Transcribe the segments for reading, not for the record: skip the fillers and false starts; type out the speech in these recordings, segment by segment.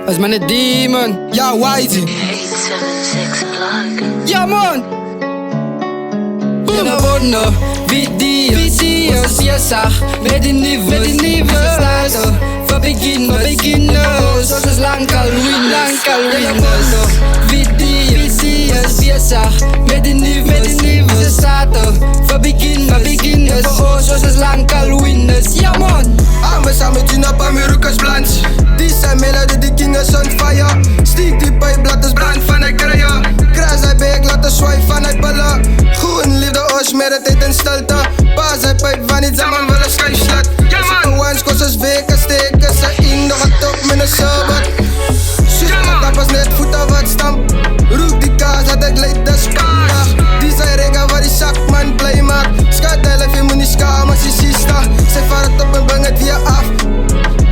As man a demon, ja YG. 876 plug. Ja man. In abono, video's, bezig met die nieuwe starten. Voor beginners, zoals is lang al winners. Video's, bezig met die nieuwe starten. Voor beginners, zoals is lang al winners. Ja man. Samen Gina Pamirukas Blanche. Die zijn melody, die kingen on fire. Stiek die pijpblad is brand vanuit krijgen. Kruis hij beek, laat de zwaai vanuit ballen. Groen liefde os, met het eten stilte. Paas hij pijp van iets aan man, wel een schijfslat. Als ik wans kost als weken steken. Ze in, nog het op met een sabbat. Shit, dat was net voeten wat stamp. Roep die kaas, dat ik leid de spandag. Die zijn rega waar die zakman blij maakt. Schat, je moet niet schamen, ze sista. Zij vaart op en bang het weer af.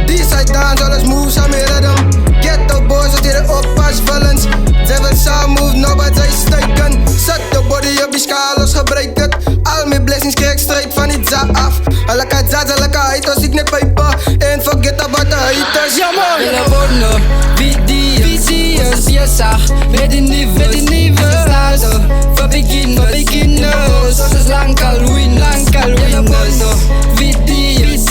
Die zijn dans, alles moves aan mijn rhythm. Ghetto boys, wat hier oppas villains. Zij wil samen move, nou wat zij steken. Zet de body op die schaal, los gebruik het. Al mijn blessings krijg ik straight van iets af. Alle kat zat, alle kat als ik niet pijpen. En forget about the haters, ja man. In abono, video's, bezig met die nieuwe starten. Voor beginners, zoals is lang al winners. In abono, video's,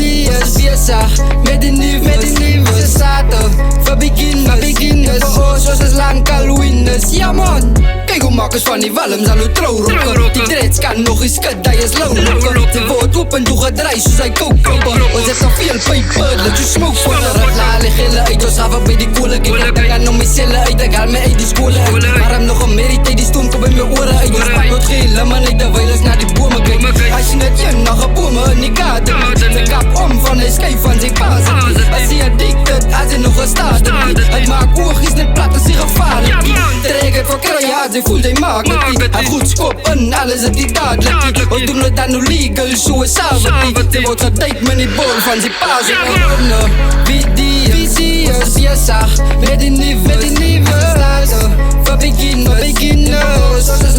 bezig met die nieuwe starten. Voor beginners, zoals is lang al winners. Ja man. Kijk hoe makkers van die walms aan hoe trouw rokken. Die dreads kan nog eens kut, hij is low rokken. Ze wordt open door gedraai soos hy kookkoppen. Ons het zoveel pijpen, dat je smoke voor de rat. Laat lig hele uit, ons haven by die koele. Kijk ek aan om my selle uit, ek haal my uit die skole uit. Maar hem nog een meriteit, die stoom kom by my oore uit. Ons pak wat gele man uit, terwijl ons na die bome kyk. Hy sien het een, nog een bome in die kaart. Sy kap om van hy skyf van sy paas. Hy sê addicted, as hy nog gestaat. Hy maak oogies net plat, as hy gevaarlik. Trek het voor kry, as hy voel hy maak het. Hy goed skop in, alles het die dadelijk. Ons doen het dan nu legal, so is savity. Sy word getyk met die bol van sy paas. Video's, bezig met die nieuwe starten. Voor beginners, zoals